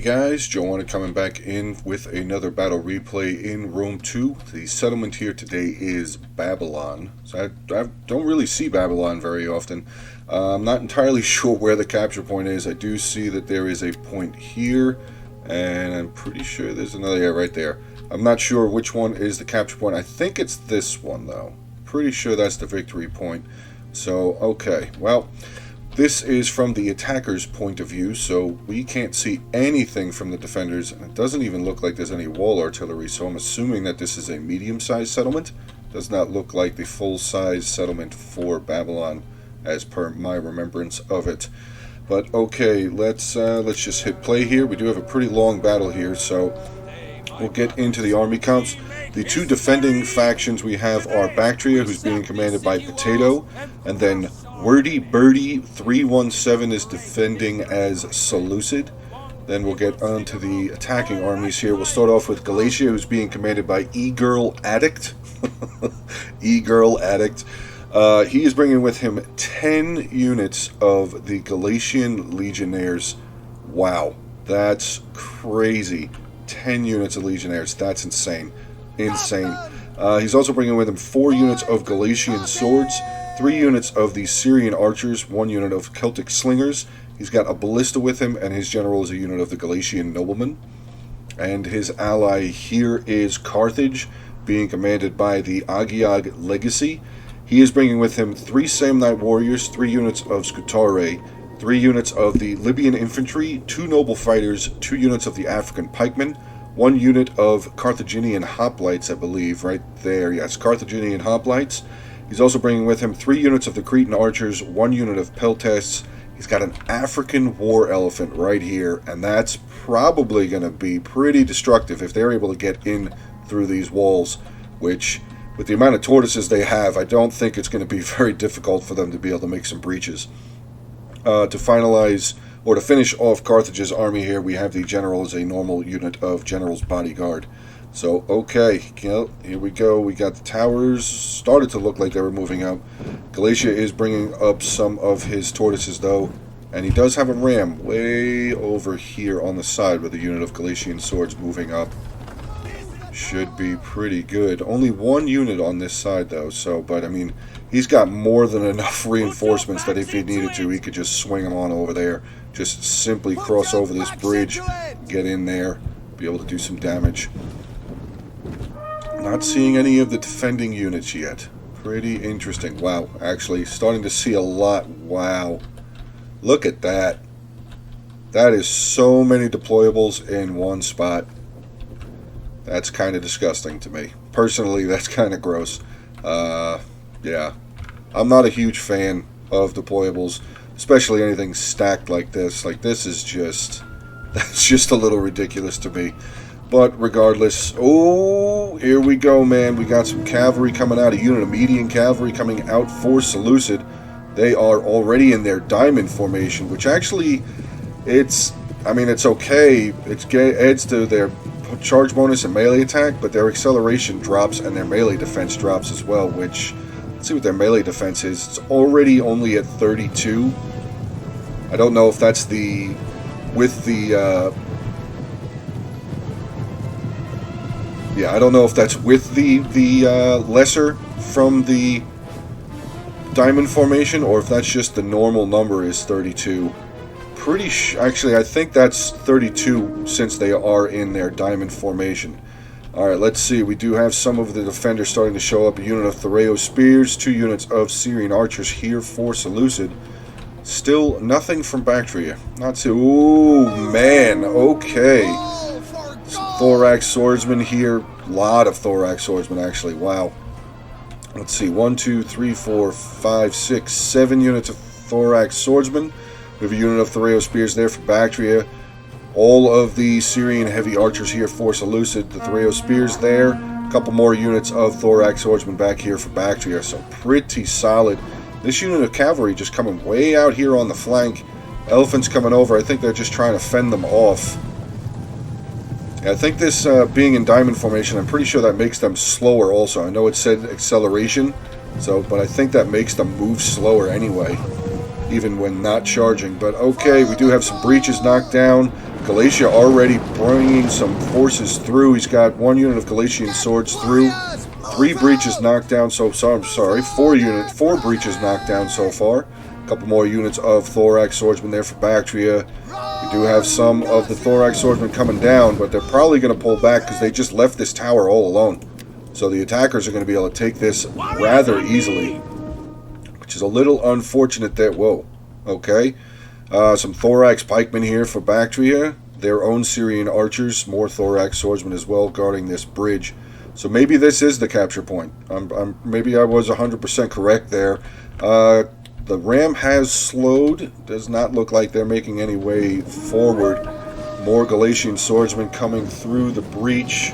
Guys, Joanna coming back in with another battle replay in Rome 2. The settlement here today is Babylon. So I don't really see Babylon very often. I'm not entirely sure where the capture point is. I do see that there is a point here, and I'm pretty sure there's another area right there. I'm not sure which one is the capture point. I think it's this one though. Pretty sure that's the victory point. So, okay, well, this is from the attacker's point of view, so we can't see anything from the defenders, and it doesn't even look like there's any wall artillery, so I'm assuming that this is a medium-sized settlement. Does not look like the full-size settlement for Babylon, as per my remembrance of it. But okay, let's just hit play here. We do have a pretty long battle here, so we'll get into the army counts. The two defending factions we have are Bactria, who's being commanded by Potato, and then Wordy Birdie 317 is defending as Seleucid. Then we'll get on to the attacking armies here. We'll start off with Galatia, who's being commanded by E-Girl Addict. E-Girl Addict. He is bringing with him 10 units of the Galatian Legionnaires. Wow, that's crazy. 10 units of Legionnaires. That's insane. Insane. He's also bringing with him 4 units of Galatian swords, 3 units of the Syrian archers, 1 unit of Celtic slingers. He's got a ballista with him, and his general is a unit of the Galatian noblemen. And his ally here is Carthage, being commanded by the Agiag Legacy. He is bringing with him 3 Samnite warriors, 3 units of Scutare, 3 units of the Libyan infantry, 2 noble fighters, 2 units of the African pikemen, 1 unit of Carthaginian hoplites, I believe, right there. Yes, Carthaginian hoplites. He's also bringing with him 3 units of the Cretan archers, 1 unit of peltasts. He's got an African war elephant right here, and that's probably going to be pretty destructive if they're able to get in through these walls, which, with the amount of tortoises they have, I don't think it's going to be very difficult for them to be able to make some breaches. To finalize, or to finish off Carthage's army here, we have the general as a normal unit of General's Bodyguard. So, okay, here we go. We got the towers. Started to look like they were moving up. Galatia is bringing up some of his tortoises, though. And he does have a ram way over here on the side with a unit of Galatian swords moving up. Should be pretty good. Only 1 unit on this side, though. So, but, I mean, he's got more than enough reinforcements that if he needed to, he could just swing them on over there. Just simply cross over this bridge, get in there, be able to do some damage. Not seeing any of the defending units yet. Pretty interesting. Wow, actually starting to see a lot. Wow. Look at that. That is so many deployables in one spot. That's kind of disgusting to me. Personally, that's kind of gross. Yeah. I'm not a huge fan of deployables, especially anything stacked like this. Like, this is just... that's just a little ridiculous to me. But regardless, oh, here we go, man. We got some cavalry coming out, a unit of median cavalry coming out for Seleucid. They are already in their diamond formation, which actually, it's okay. It adds to their charge bonus and melee attack, but their acceleration drops and their melee defense drops as well, which, let's see what their melee defense is. It's already only at 32. I don't know if that's I don't know if that's with the lesser from the diamond formation, or if that's just the normal number is 32. Actually, I think that's 32 since they are in their diamond formation. Alright, let's see. We do have some of the defenders starting to show up. A unit of Thereo spears, 2 units of Syrian archers here for Seleucid. Still nothing from Bactria. Not too... ooh, man. Okay. Some thorax swordsmen here. A lot of thorax swordsmen, actually. Wow. Let's see. 1, 2, 3, 4, 5, 6, 7 units of thorax swordsmen. We have a unit of Thereo spears there for Bactria. All of the Syrian heavy archers here for Seleucid. The Thereo spears there. A couple more units of thorax swordsmen back here for Bactria. So pretty solid. This unit of cavalry just coming way out here on the flank. Elephants coming over. I think they're just trying to fend them off. I think this being in diamond formation, I'm pretty sure that makes them slower also. I know it said acceleration, but I think that makes them move slower anyway, even when not charging. But okay, we do have some breaches knocked down. Galatia already bringing some forces through. He's got 1 unit of Galatian swords through. 3 breaches knocked down so far. I'm sorry, 4 breaches knocked down so far. A couple more units of Thorax swordsmen there for Bactria. We do have some of the Thorax swordsmen coming down, but they're probably going to pull back because they just left this tower all alone. So the attackers are going to be able to take this rather easily, which is a little unfortunate there. Whoa, okay. Some Thorax pikemen here for Bactria. Their own Syrian archers, more Thorax swordsmen as well, guarding this bridge. So maybe this is the capture point. Maybe I was 100% correct there. The ram has slowed. Does not look like they're making any way forward. More Galatian swordsmen coming through the breach.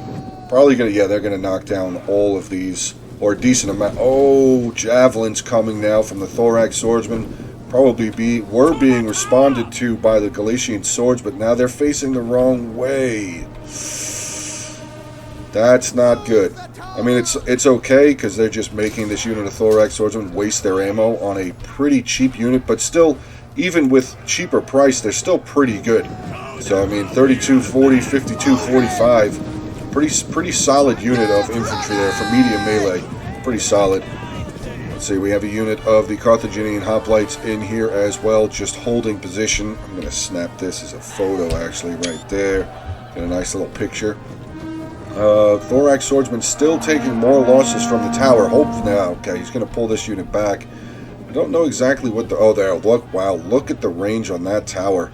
Probably gonna, yeah, they're gonna knock down all of these, or a decent amount. Oh, javelins coming now from the Thorax swordsmen. Probably were being responded to by the Galatian swords, but now they're facing the wrong way. That's not good. I mean, it's okay because they're just making this unit of Thorax swordsmen waste their ammo on a pretty cheap unit, but still, even with cheaper price, they're still pretty good. So I mean, 3240, 5245, pretty solid unit of infantry there for medium melee. Pretty solid. Let's see, we have a unit of the Carthaginian hoplites in here as well, just holding position. I'm going to snap this as a photo, actually, right there. Get a nice little picture. Thorax swordsman still taking more losses from the tower. Hope now. Okay, he's going to pull this unit back. I don't know exactly what the... Oh, there. Look. Wow, look at the range on that tower.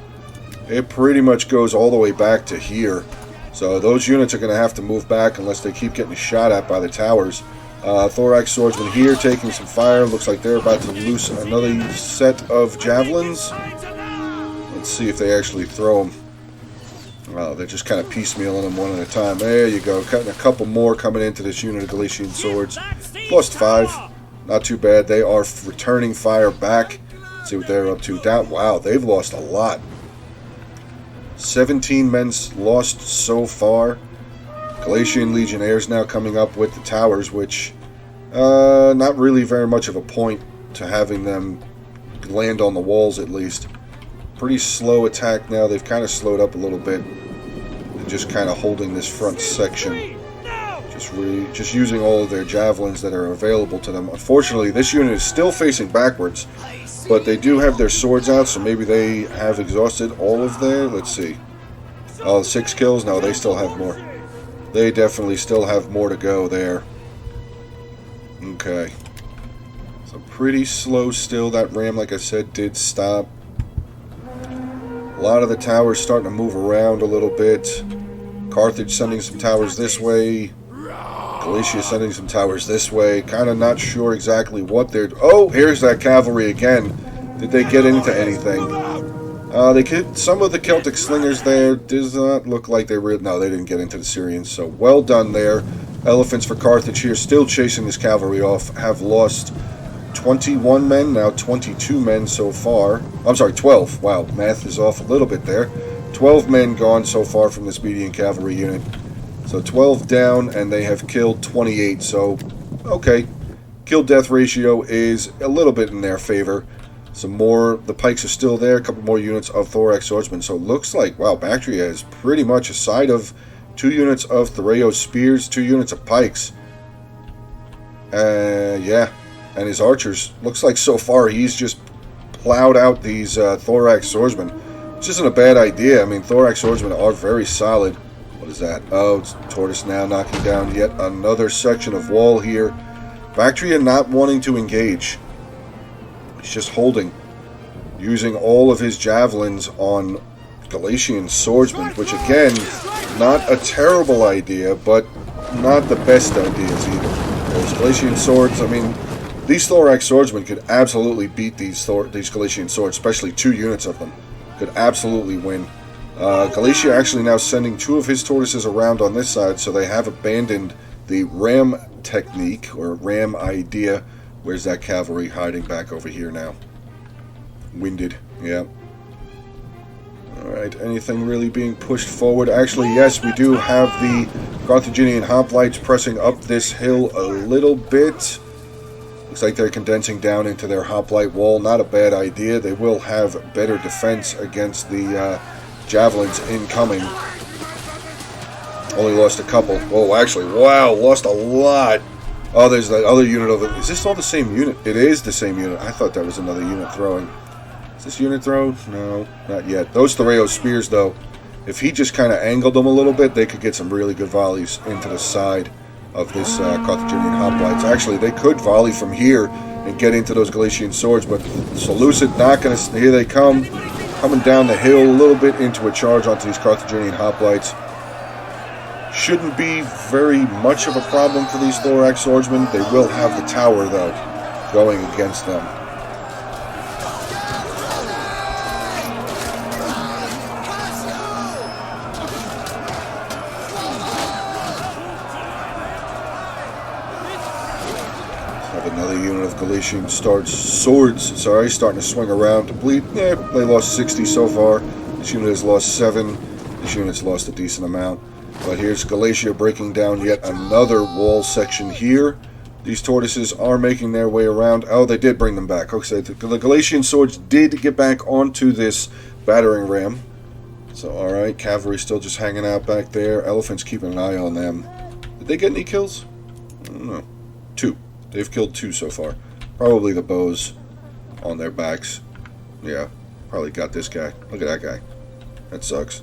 It pretty much goes all the way back to here. So those units are going to have to move back unless they keep getting shot at by the towers. Thorax swordsman here taking some fire. Looks like they're about to loose another set of javelins. Let's see if they actually throw them. Well, they're just kind of piecemealing them one at a time. There you go. Cutting a couple more coming into this unit of Galatian swords. Plus 5. Not too bad. They are returning fire back. Let's see what they're up to. Down. Wow, they've lost a lot. 17 men lost so far. Galatian legionnaires now coming up with the towers, which not really very much of a point to having them land on the walls at least. Pretty slow attack now. They've kind of slowed up a little bit. They're just kind of holding this front section. Just using all of their javelins that are available to them. Unfortunately, this unit is still facing backwards, but they do have their swords out, so maybe they have exhausted all of their... Let's see. Oh, 6 kills? No, they still have more. They definitely still have more to go there. Okay. So pretty slow still. That ram, like I said, did stop. A lot of the towers starting to move around a little bit. Carthage sending some towers this way. Galatia sending some towers this way. Kind of not sure exactly what they're... Oh, here's that cavalry again. Did they get into anything? Some of the Celtic slingers there does not look like they were... No, they didn't get into the Syrians. So well done there. Elephants for Carthage here, still chasing this cavalry off. Have lost 21 men, now 22 men so far. I'm sorry, 12. Wow, math is off a little bit there. 12 men gone so far from this median cavalry unit. So 12 down, and they have killed 28. So, okay. Kill-death ratio is a little bit in their favor. Some more, the pikes are still there. A couple more units of Thorax swordsmen. So it looks like, wow, Bactria is pretty much a side of 2 units of Theraeus spears, 2 units of pikes. Yeah. And his archers, looks like so far he's just plowed out these Thorax swordsmen. Which isn't a bad idea. I mean, Thorax swordsmen are very solid. What is that? Oh, it's Tortoise now knocking down yet another section of wall here. Bactria not wanting to engage. He's just holding. Using all of his javelins on Galatian swordsmen, which again, not a terrible idea, but not the best ideas either. Those Galatian swords, I mean, these Thorax swordsmen could absolutely beat these Galatian swords, especially 2 units of them. Could absolutely win. Galatia actually now sending 2 of his tortoises around on this side, so they have abandoned the ram technique, or ram idea. Where's that cavalry hiding back over here now? Winded, yeah. Alright, anything really being pushed forward? Actually, yes, we do have the Carthaginian hoplites pressing up this hill a little bit. Looks like they're condensing down into their hoplite wall. Not a bad idea. They will have better defense against the javelins incoming. Only lost a couple. Oh, actually, wow, lost a lot. Oh, there's that other unit over. Is this all the same unit? It is the same unit. I thought that was another unit throwing. Is this unit throw? No, not yet. Those Thoreo spears, though, if he just kind of angled them a little bit, they could get some really good volleys into the side of this Carthaginian hoplites. Actually, they could volley from here and get into those Galatian swords, but Seleucid not going to. Here they come, coming down the hill a little bit into a charge onto these Carthaginian hoplites. Shouldn't be very much of a problem for these thorax swordsmen. They will have the tower, though, going against them. Have another unit of Galatian swords, starting to swing around to bleed. Yeah, they lost 60 so far. This unit has lost 7. This unit's lost a decent amount. But here's Galatia breaking down yet another wall section here. These tortoises are making their way around. Oh, they did bring them back. Okay, the Galatian swords did get back onto this battering ram. So, alright, cavalry still just hanging out back there. Elephants keeping an eye on them. Did they get any kills? I don't know. 2. They've killed 2 so far. Probably the bows on their backs. Yeah, probably got this guy. Look at that guy. That sucks.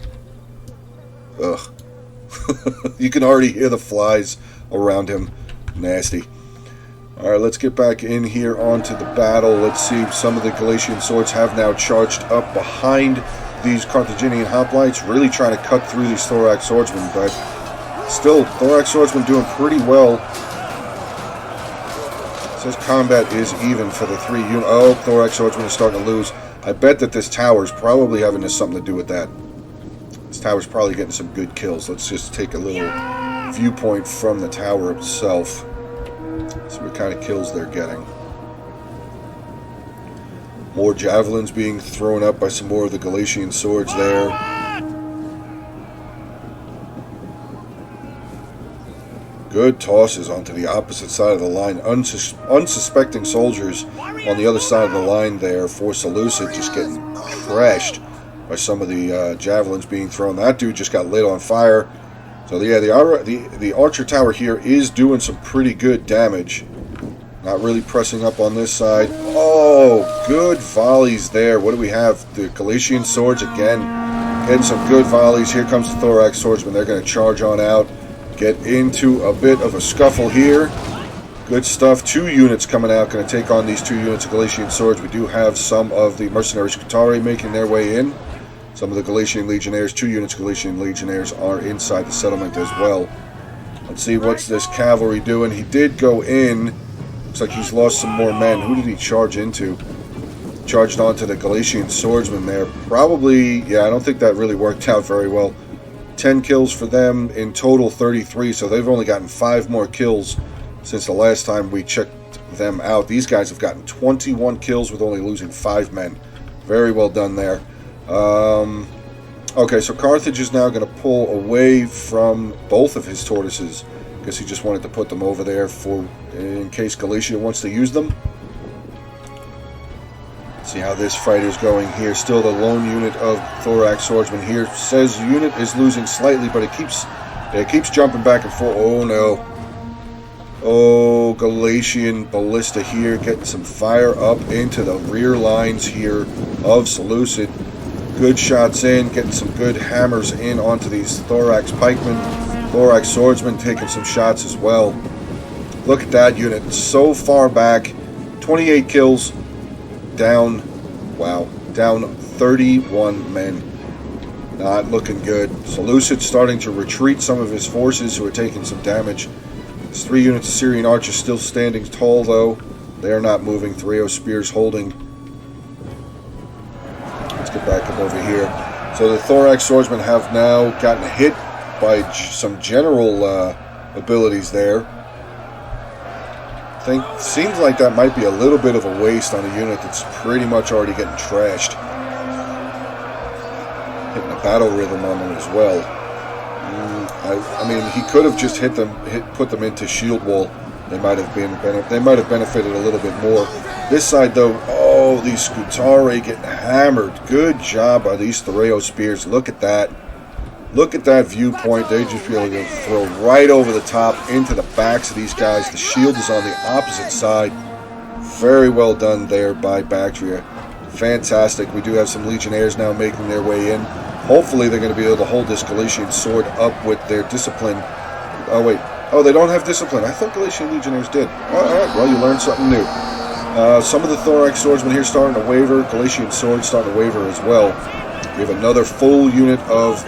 Ugh. You can already hear the flies around him. Nasty. Alright, let's get back in here onto the battle. Let's see. Some of the Galatian swords have now charged up behind these Carthaginian hoplites, really trying to cut through these thorax swordsmen, but still, thorax swordsmen doing pretty well. It says combat is even for the 3 units. Oh, thorax swordsmen are starting to lose. I bet that this tower is probably having something to do with that. This tower's probably getting some good kills. Let's just take a little viewpoint from the tower itself. See what kind of kills they're getting. More javelins being thrown up by some more of the Galatian swords there. Good tosses onto the opposite side of the line. Unsuspecting soldiers on the other side of the line there for Seleucid just getting trashed by some of the javelins being thrown. That dude just got lit on fire. So yeah, the archer tower here is doing some pretty good damage. Not really pressing up on this side. Oh, good volleys there. What do we have? The Galatian swords again. Getting some good volleys. Here comes the thorax swordsman. They're going to charge on out. Get into a bit of a scuffle here. Good stuff. 2 units coming out. Going to take on these 2 units of Galatian swords. We do have some of the mercenary Scutari making their way in. Some of the Galatian legionnaires, 2 units of Galatian legionnaires are inside the settlement as well. Let's see what's this cavalry doing. He did go in. Looks like he's lost some more men. Who did he charge into? Charged onto the Galatian swordsman there. Probably, yeah, I don't think that really worked out very well. 10 kills for them, in total 33, so they've only gotten 5 more kills since the last time we checked them out. These guys have gotten 21 kills with only losing 5 men. Very well done there. Okay, so Carthage is now going to pull away from both of his tortoises because he just wanted to put them over there for in case Galatia wants to use them. See how this fight is going here. Still the lone unit of thorax swordsman here. Says the unit is losing slightly, but it keeps jumping back and forth. Oh no. Oh, Galatian ballista here, getting some fire up into the rear lines here of Seleucid. Good shots in, getting some good hammers in onto these thorax pikemen. Thorax swordsmen taking some shots as well. Look at that unit, so far back. 28 kills, down, wow, down 31 men. Not looking good. Seleucid starting to retreat some of his forces who are taking some damage. His 3 units of Syrian archers still standing tall, though. They are not moving. Thoreo spears holding. Let's get back up over here. So the thorax swordsmen have now gotten hit by some general abilities there. Seems like that might be a little bit of a waste on a unit that's pretty much already getting trashed. Hitting a battle rhythm on them as well. I mean, he could have just put them into shield wall. They might have benefited a little bit more. This side, though, oh, Oh, these Scutari getting hammered. Good job by these Thoreo spears. Look at that. Look at that viewpoint. They just be able to throw right over the top into the backs of these guys. The shield is on the opposite side. Very well done there by Bactria. Fantastic. We do have some Legionnaires now making their way in. Hopefully they're going to be able to hold this Galatian sword up with their discipline. Oh, wait. Oh, they don't have discipline. I thought Galatian Legionnaires did. All right. Well, you learned something new. Some of the Thorax swordsmen here starting to waver. Galatian swords starting to waver as well. We have another full unit of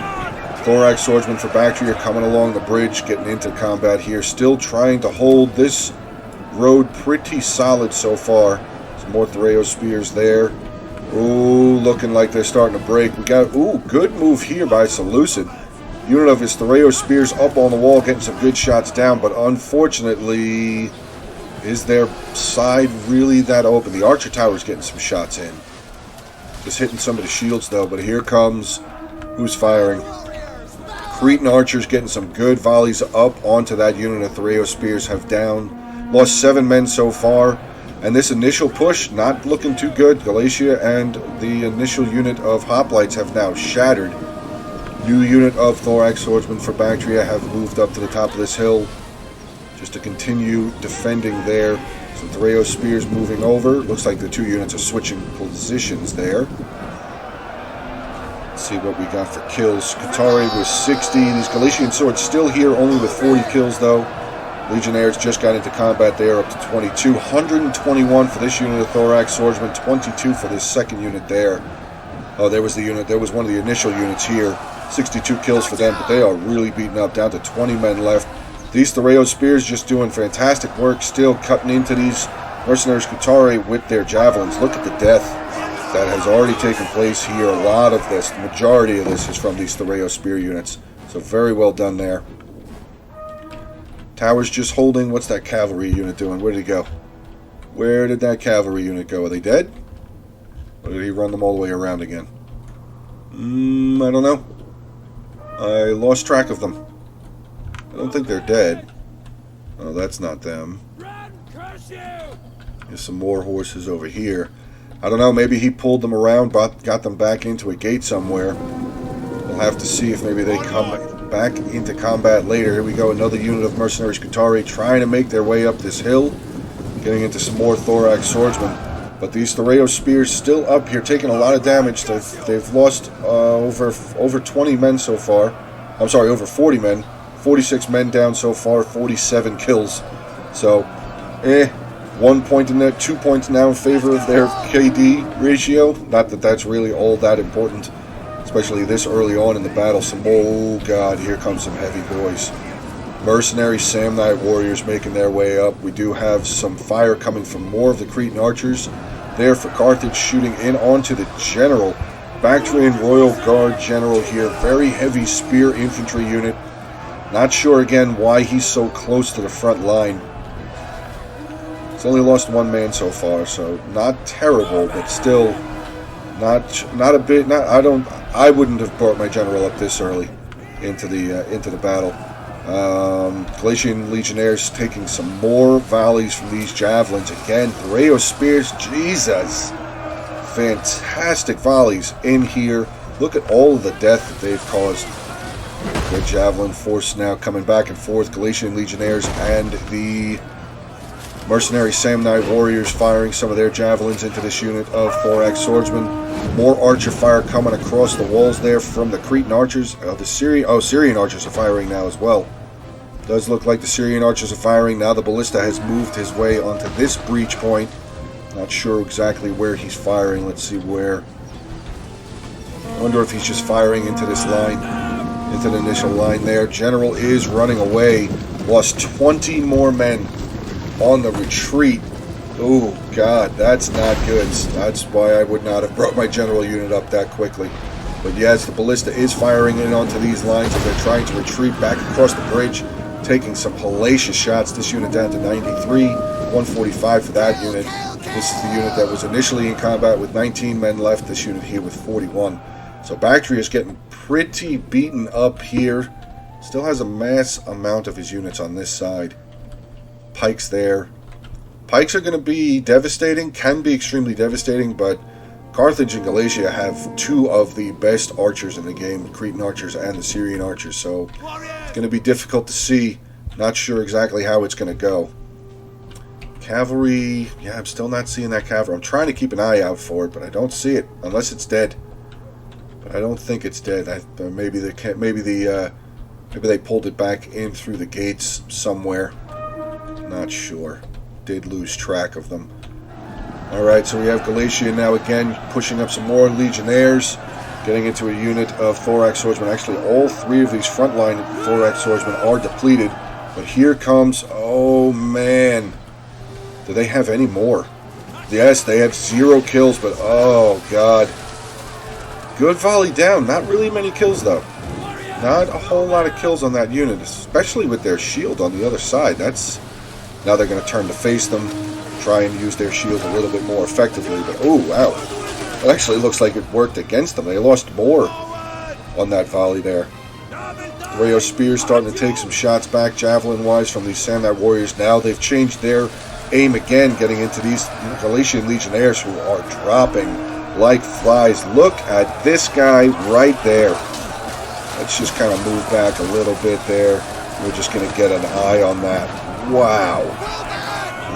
Thorax swordsmen for Bactria coming along the bridge, getting into combat here. Still trying to hold this road pretty solid so far. Some more Thoreo spears there. Ooh, looking like they're starting to break. We got, ooh, good move here by Seleucid. Unit of his Thoreo spears up on the wall, getting some good shots down, but unfortunately, is their side really that open? The archer tower's getting some shots in. Just hitting some of the shields though, but here comes, who's firing? Cretan archers getting some good volleys up onto that unit of Thoreo spears, have down. Lost 7 men so far. And this initial push, not looking too good. Galatia and the initial unit of hoplites have now shattered. New unit of Thorax swordsmen for Bactria have moved up to the top of this hill just to continue defending there. Some Thoreo spears moving over. Looks like the two units are switching positions there. Let's see what we got for kills. Scutari with 60. These Galatian swords still here, only with 40 kills though. Legionnaires just got into combat there, up to 22. 121 for this unit of Thorax swordsmen, 22 for this second unit there. Oh, there was the unit, there was one of the initial units here. 62 kills for them, but they are really beaten up, down to 20 men left. These Thoreo spears just doing fantastic work, still cutting into these mercenaries Scutari with their javelins. Look at the death that has already taken place here. A lot of this, the majority of this is from these Thoreo spear units. So very well done there. Tower's just holding. What's that cavalry unit doing? Where did he go? Where did that cavalry unit go? Are they dead? Or did he run them all the way around again? I don't know. I lost track of them. I don't think they're dead. Oh, that's not them. There's some more horses over here. I don't know. Maybe he pulled them around, got them back into a gate somewhere. We'll have to see if maybe they come back into combat later. Here we go, another unit of mercenaries Scutari trying to make their way up this hill, getting into some more Thorax swordsmen. But these Thoreo spears still up here, taking a lot of damage. They've lost over 20 men so far. I'm sorry, over 40 men. 46 men down so far, 47 kills. So, 1 point in there, 2 points now in favor of their KD ratio. Not that that's really all that important, especially this early on in the battle. Oh god, here comes some heavy boys. Mercenary Samnite warriors making their way up. We do have some fire coming from more of the Cretan archers there for Carthage, shooting in onto the general. Bactrian Royal Guard general here. Very heavy spear infantry unit. Not sure again why he's so close to the front line. He's only lost 1 man so far, so not terrible, but still not a bit. I wouldn't have brought my general up this early into the battle. Galatian Legionnaires taking some more volleys from these javelins. Again, Thoreo spears. Jesus. Fantastic volleys in here. Look at all of the death that they've caused. The javelin force now coming back and forth. Galatian Legionnaires and the mercenary Samnite warriors firing some of their javelins into this unit of Thorax swordsmen. More archer fire coming across the walls there from the Cretan archers. Syrian archers are firing now as well. Does look like the Syrian archers are firing. Now the ballista has moved his way onto this breach point. Not sure exactly where he's firing. Let's see where. I wonder if he's just firing into this line, into the initial line there. General is running away. Lost 20 more men on the retreat. Oh god, that's not good. That's why I would not have brought my general unit up that quickly. But yes, the ballista is firing in onto these lines as they're trying to retreat back across the bridge, taking some hellacious shots. This unit down to 93, 145 for that unit. This is the unit that was initially in combat with 19 men left. This unit here with 41. So Bactria is getting pretty beaten up here. Still has a mass amount of his units on this side. Pikes there. Pikes are going to be devastating, can be extremely devastating, but Carthage and Galatia have two of the best archers in the game, the Cretan archers and the Syrian archers, so it's going to be difficult to see. Not sure exactly how it's going to go. Cavalry, yeah, I'm still not seeing that cavalry. I'm trying to keep an eye out for it, but I don't see it, unless it's dead. But I don't think it's dead. Maybe they pulled it back in through the gates somewhere. Not sure. Did lose track of them. Alright, so we have Galatia now again pushing up some more legionnaires, getting into a unit of thorax swordsmen. Actually, all three of these frontline thorax swordsmen are depleted. But here comes, oh man, do they have any more? Yes, they had 0 kills, but oh god. Good volley down. Not really many kills though. Not a whole lot of kills on that unit, especially with their shield on the other side. Now they're going to turn to face them, try and use their shield a little bit more effectively. But oh wow, it actually looks like it worked against them. They lost more on that volley there. Rayo Spears starting to take some shots back javelin-wise from these Samnite warriors. Now they've changed their aim again, getting into these Galatian legionnaires who are dropping like flies. Look at this guy right there. Let's just kind of move back a little bit there. We're just going to get an eye on that. Wow.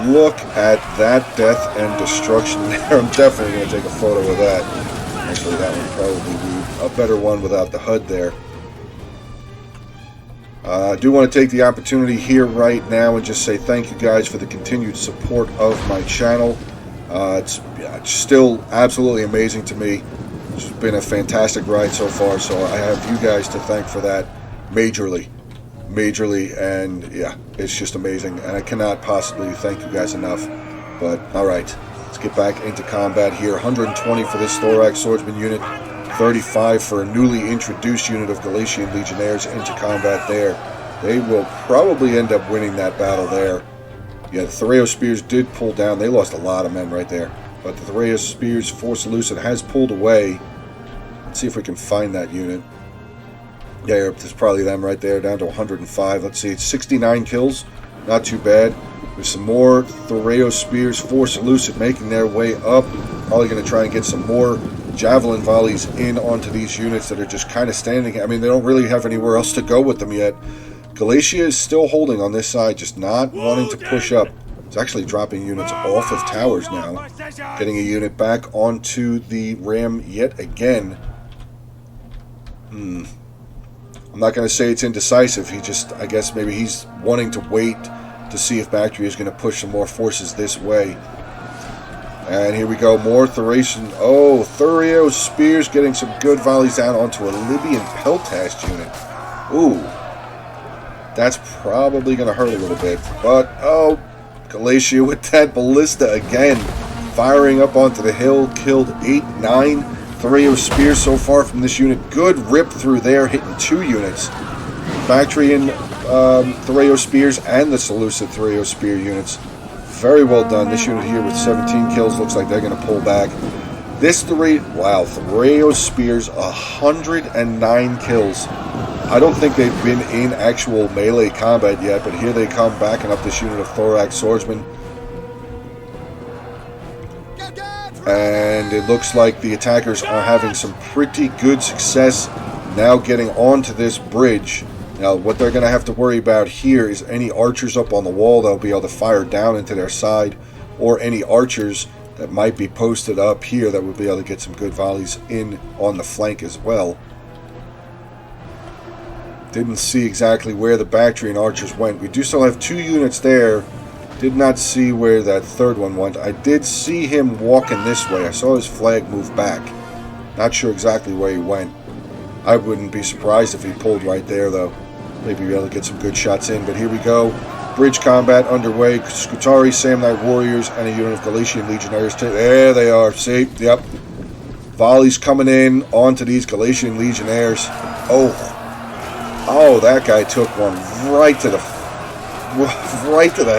Look at that death and destruction there. I'm definitely going to take a photo of that. Actually, that would probably be a better one without the HUD there. I do want to take the opportunity here right now and just say thank you guys for the continued support of my channel. It's still absolutely amazing to me. It's been a fantastic ride so far, so I have you guys to thank for that majorly, and yeah, it's just amazing, and I cannot possibly thank you guys enough. But alright, let's get back into combat here. 120 for this thorax swordsman unit, 35 for a newly introduced unit of Galatian legionnaires into combat there. They will probably end up winning that battle there. Yeah, the Thoreo Spears did pull down. They lost a lot of men right there. But the Thoreo Spears Force Elucid has pulled away. Let's see if we can find that unit. Yeah, there's probably them right there, down to 105. Let's see, it's 69 kills. Not too bad. There's some more Thoreo Spears Force Elucid making their way up. Probably going to try and get some more javelin volleys in onto these units that are just kind of standing. I mean, they don't really have anywhere else to go with them yet. Galatia is still holding on this side, just not wanting to push up. It's actually dropping units off of towers now. Getting a unit back onto the ram yet again. I'm not going to say it's indecisive. I guess maybe he's wanting to wait to see if Bactria is going to push some more forces this way. And here we go, more Thracian. Oh, Thoreo Spears getting some good volleys down onto a Libyan Peltast unit. Ooh. That's probably going to hurt a little bit. But, oh, Galatia with that ballista again. Firing up onto the hill. Killed 8-9. Thoreo Spears so far from this unit. Good rip through there, hitting 2 units. Bactrian Thoreo Spears and the Seleucid Thoreo Spear units. Very well done. This unit here with 17 kills looks like they're going to pull back. This Thoreo Spears, 109 kills. I don't think they've been in actual melee combat yet, but here they come backing up this unit of thorax swordsmen. And it looks like the attackers are having some pretty good success now getting onto this bridge. Now, what they're going to have to worry about here is any archers up on the wall they'll be able to fire down into their side, or any archers that might be posted up here that would be able to get some good volleys in on the flank as well. Didn't see exactly where the Bactrian archers went. We do still have 2 units there. Did not see where that third one went. I did see him walking this way. I saw his flag move back. Not sure exactly where he went. I wouldn't be surprised if he pulled right there, though. Maybe be able to get some good shots in. But here we go. Bridge combat underway. Scutari, Samnite warriors, and a unit of Galatian legionnaires. There they are. See? Yep. Volleys coming in onto these Galatian legionnaires. Oh, that guy took one right to the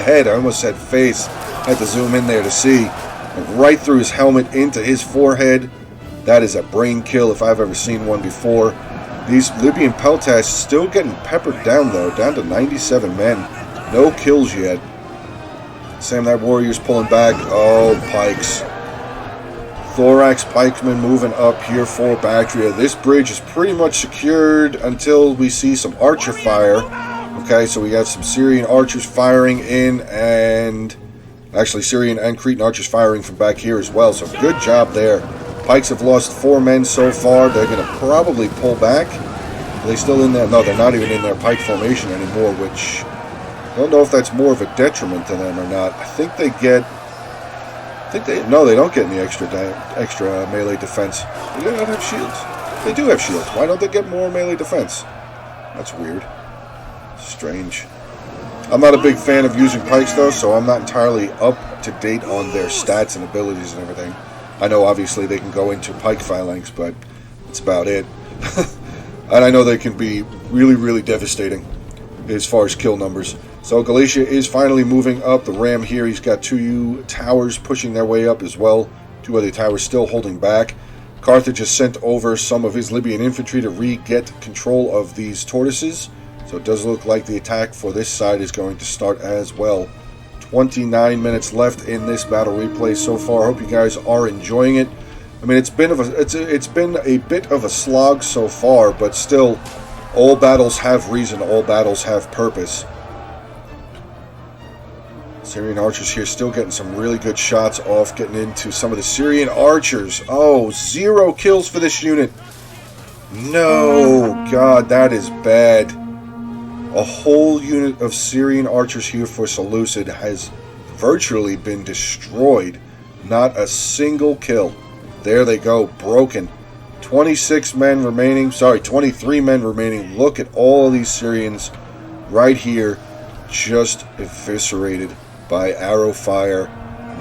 head. I almost said face. I had to zoom in there to see. Right through his helmet into his forehead. That is a brain kill if I've ever seen one before. These Libyan Peltasts still getting peppered down, though. Down to 97 men. No kills yet. Sam, that warrior's pulling back. Oh, pikes. Thorax pikemen moving up here for Bactria. This bridge is pretty much secured until we see some archer fire. Okay, so we got some Syrian archers firing in, and actually Syrian and Cretan archers firing from back here as well. So good job there. Pikes have lost 4 men so far. They're going to probably pull back. Are they still in there? No, they're not even in their pike formation anymore, which I don't know if that's more of a detriment to them or not. I think they get... No, they don't get any extra melee defense. Do they not have shields? They do have shields. Why don't they get more melee defense? That's weird. Strange. I'm not a big fan of using pikes, though, so I'm not entirely up to date on their stats and abilities and everything. I know, obviously, they can go into pike phalanx, but that's about it. And I know they can be really, really devastating as far as kill numbers. So Galatia is finally moving up. The ram here, he's got 2 towers pushing their way up as well. 2 other towers still holding back. Carthage has sent over some of his Libyan infantry to re-get control of these tortoises. So it does look like the attack for this side is going to start as well. 29 minutes left in this battle replay so far. I hope you guys are enjoying it. I mean, it's been a bit of a slog so far, but still, all battles have reason, all battles have purpose. Syrian archers here still getting some really good shots off, getting into some of the Syrian archers. Oh, 0 kills for this unit. No, God, that is bad. A whole unit of Syrian archers here for Seleucid has virtually been destroyed. Not a single kill. There they go, broken. 26 men remaining, 23 men remaining. Look at all of these Syrians right here, just eviscerated by arrow fire.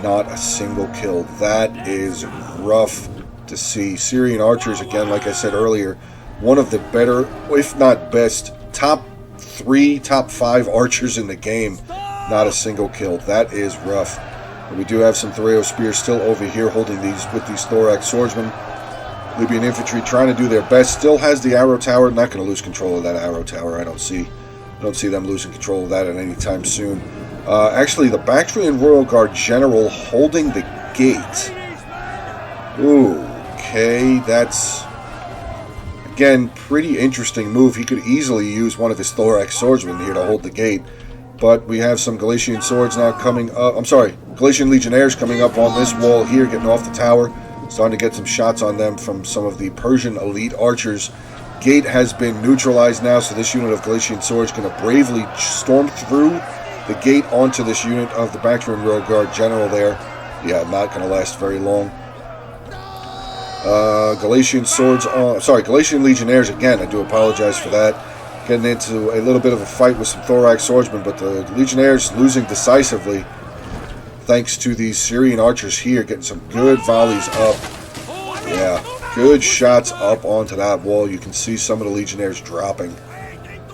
Not a single kill. That is rough to see. Syrian archers, again, like I said earlier, one of the better, if not best, top 3, top 5 archers in the game. Not a single kill. That is rough. But we do have some Thoreo spears still over here holding these with these thorax swordsmen. Libyan infantry trying to do their best. Still has the arrow tower. Not going to lose control of that arrow tower. I don't see them losing control of that at any time soon. Actually, the Bactrian Royal Guard General holding the gate. Ooh, okay, that's, again, pretty interesting move. He could easily use one of his thorax swordsmen here to hold the gate. But we have some Galatian swords now coming up. Galatian legionnaires coming up on this wall here, getting off the tower. Starting to get some shots on them from some of the Persian elite archers. Gate has been neutralized now, so this unit of Galatian swords going to bravely storm through the gate onto this unit of the Bactrian Royal Guard General there. Yeah, not going to last very long. Galatian legionnaires again. I do apologize for that. Getting into a little bit of a fight with some thorax swordsmen, but the legionnaires losing decisively thanks to these Syrian archers here getting some good volleys up. Yeah, good shots up onto that wall. You can see some of the legionnaires dropping.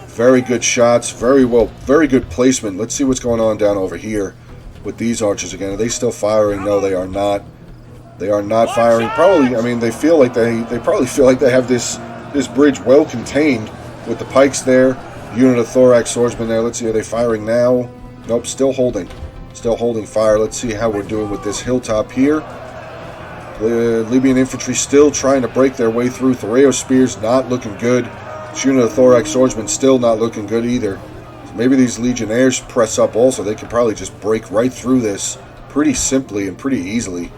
Very good shots, very good placement. Let's see what's going on down over here with these archers again. Are they still firing? No, they are not. They are not firing. Probably, I mean, they probably feel like they have this bridge well contained with the pikes there. Unit of thorax swordsmen there. Let's see, are they firing now? Nope, still holding. Still holding fire. Let's see how we're doing with this hilltop here. The Libyan infantry still trying to break their way through. Thoreo spears not looking good. This unit of thorax swordsmen still not looking good either. So maybe these legionnaires press up also. They can probably just break right through this pretty simply and pretty easily.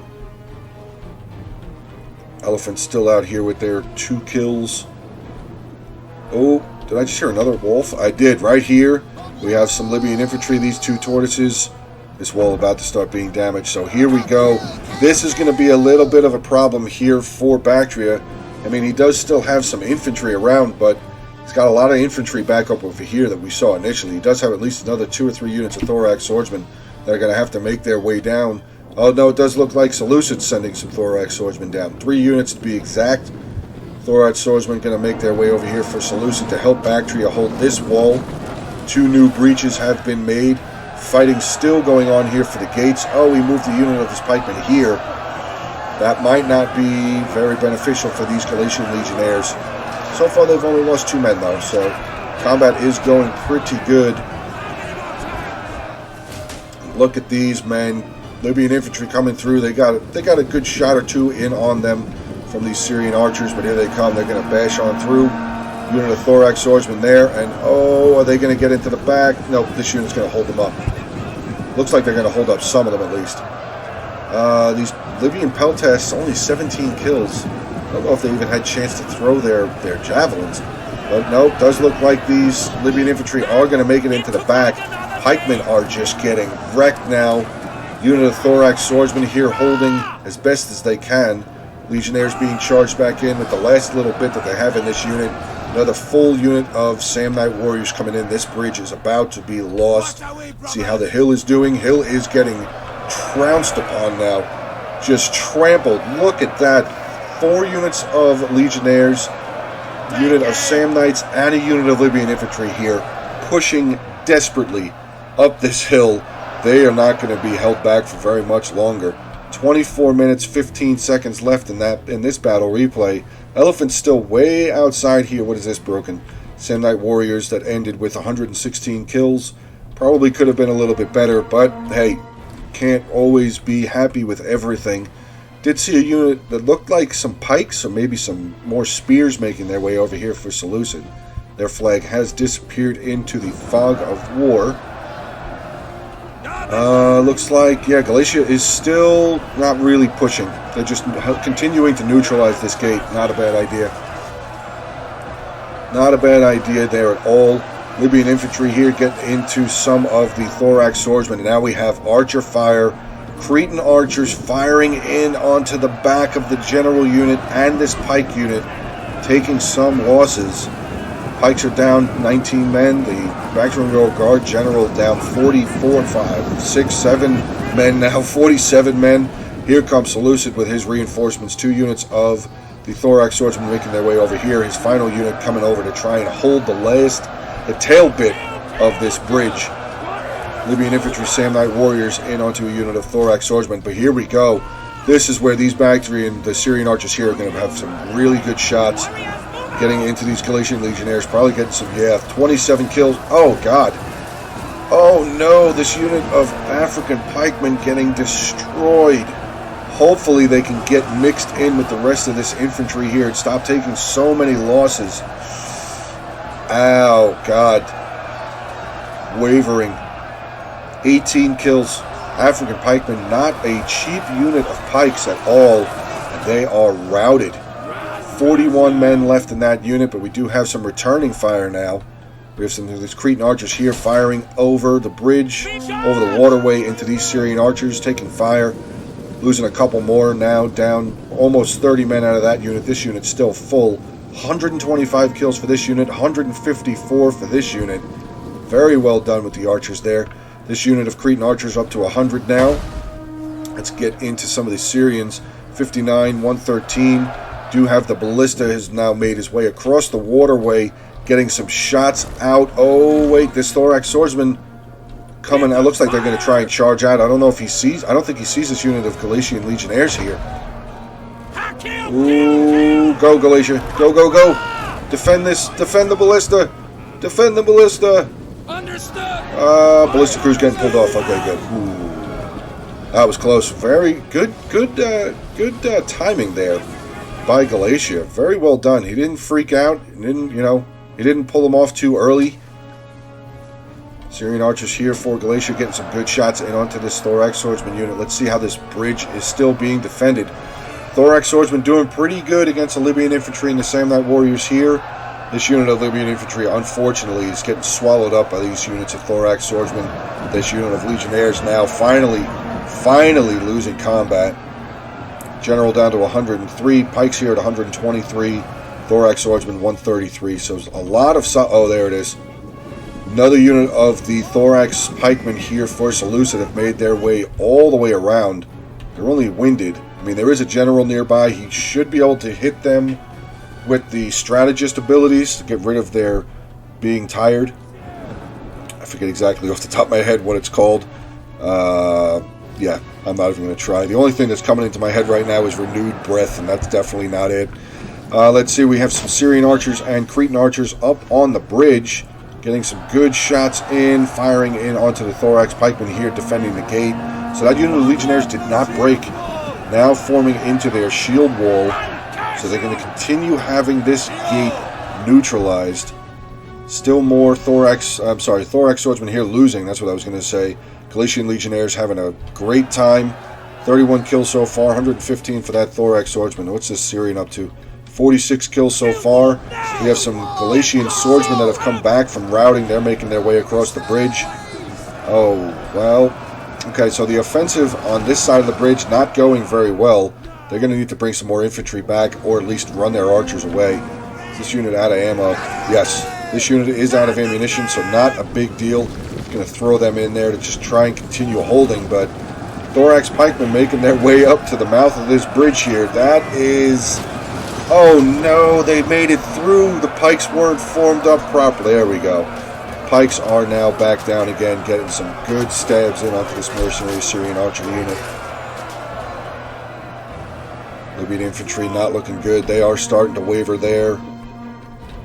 Elephants still out here with their 2 kills. Oh, did I just hear another wolf? I did, right here. We have some Libyan infantry, these 2 tortoises. This wall about to start being damaged. So here we go. This is going to be a little bit of a problem here for Bactria. I mean, he does still have some infantry around, but he's got a lot of infantry back up over here that we saw initially. He does have at least another 2 or 3 units of thorax swordsmen that are going to have to make their way down. Oh, no, it does look like Seleucid's sending some thorax swordsmen down. 3 units to be exact. Thorax swordsmen going to make their way over here for Seleucid to help Bactria hold this wall. 2 new breaches have been made. Fighting still going on here for the gates. Oh, he moved the unit of his pikemen here. That might not be very beneficial for these Galatian legionnaires. So far they've only lost 2 men though, so combat is going pretty good. Look at these men. Libyan infantry coming through. They got a good shot or two in on them from these Syrian archers, but here they come. They're going to bash on through. Unit of thorax swordsmen there, and oh, are they going to get into the back? Nope, this unit's going to hold them up. Looks like they're going to hold up some of them at least. These Libyan peltasts, only 17 kills. I don't know if they even had a chance to throw their javelins. But no, it does look like these Libyan infantry are going to make it into the back. Pikemen are just getting wrecked now. Unit of thorax swordsmen here holding as best as they can. Legionnaires being charged back in with the last little bit that they have in this unit. Another full unit of Samnite warriors coming in. This bridge is about to be lost. See how the Hill is doing. Hill is getting trounced upon now. Just trampled. Look at that. 4 units of Legionnaires, unit of Samnites, and a unit of Libyan infantry here, pushing desperately up this hill. They are not going to be held back for very much longer. 24 minutes, 15 seconds left in this battle replay. Elephant's still way outside here. What is this broken? Samnite warriors that ended with 116 kills. Probably could have been a little bit better, but hey, can't always be happy with everything. Did see a unit that looked like some pikes or maybe some more spears making their way over here for Seleucid. Their flag has disappeared into the fog of war. Looks like, yeah, Galatia is still not really pushing. They're just continuing to neutralize this gate. Not a bad idea. Not a bad idea there at all. Libyan infantry here get into some of the thorax swordsmen. And now we have archer fire. Cretan archers firing in onto the back of the general unit and this pike unit, taking some losses. Pikes are down 19 men. The maximum royal guard general down 44, 5, 6, 7 men now, 47 men. Here comes Seleucid with his reinforcements. 2 units of the thorax swordsmen making their way over here. His final unit coming over to try and hold the tail bit of this bridge. Libyan infantry, Samnite warriors in onto a unit of thorax swordsmen. But here we go. This is where these Bactrian, the Syrian archers here, are going to have some really good shots. Getting into these Galatian legionnaires, probably getting some, 27 kills. Oh, God. Oh, no, this unit of African pikemen getting destroyed. Hopefully they can get mixed in with the rest of this infantry here and stop taking so many losses. Ow, God. Wavering. 18 kills. African pikemen, not a cheap unit of pikes at all. And they are routed. 41 men left in that unit, but we do have some returning fire now. We have some of these Cretan archers here firing over the bridge, over the waterway into these Syrian archers, taking fire. Losing a couple more now, down almost 30 men out of that unit. This unit's still full. 125 kills for this unit, 154 for this unit. Very well done with the archers there. This unit of Cretan archers up to 100 now. Let's get into some of the Syrians. 59, 113. Do have the ballista has now made his way across the waterway, getting some shots out. Oh, wait, this thorax swordsman coming. It looks like they're going to try and charge out. I don't know if he sees. I don't think he sees this unit of Galatian legionnaires here. Ooh, go Galatia. Go, go, go. Defend this. Defend the ballista. Defend the ballista. Understood. Ballista crew's getting pulled off. Okay, good. Ooh. That was close. Very good timing there by Galatia. Very well done. He didn't freak out. He didn't pull them off too early. Syrian archers here for Galatia getting some good shots in onto this thorax swordsman unit. Let's see how this bridge is still being defended. Thorax swordsman doing pretty good against the Libyan infantry and the Samnite warriors here. This unit of Libyan infantry, unfortunately, is getting swallowed up by these units of thorax swordsmen. This unit of legionnaires now finally losing combat. General down to 103. Pikes here at 123. Thorax swordsman 133. So a lot of... oh, there it is. Another unit of the thorax pikemen here for Seleucid have made their way all the way around. They're only winded. I mean, there is a general nearby. He should be able to hit them with the strategist abilities to get rid of their being tired. I forget exactly off the top of my head what it's called. Yeah, I'm not even going to try. The only thing that's coming into my head right now is renewed breath, and that's definitely not it. Let's see, we have some Syrian archers and Cretan archers up on the bridge, Getting some good shots in, firing in onto the thorax pikemen here, defending the gate. So that unit of legionnaires did not break. Now forming into their shield wall. So they're going to continue having this gate neutralized. Still more thorax swordsmen here losing. That's what I was going to say. Galatian legionnaires having a great time. 31 kills so far, 115 for that thorax swordsman. What's this Syrian up to? 46 kills so far. We have some Galatian swordsmen that have come back from routing. They're making their way across the bridge. Oh, well. Okay, so the offensive on this side of the bridge not going very well. They're going to need to bring some more infantry back, or at least run their archers away. Is this unit out of ammo? Yes, this unit is out of ammunition, so not a big deal. Going to throw them in there to just try and continue holding, but thorax pikemen making their way up to the mouth of this bridge here. That is... Oh no, they made it through. The pikes weren't formed up properly. There we go. Pikes are now back down again, getting some good stabs in onto this mercenary Syrian archer unit. Libyan infantry not looking good. They are starting to waver there.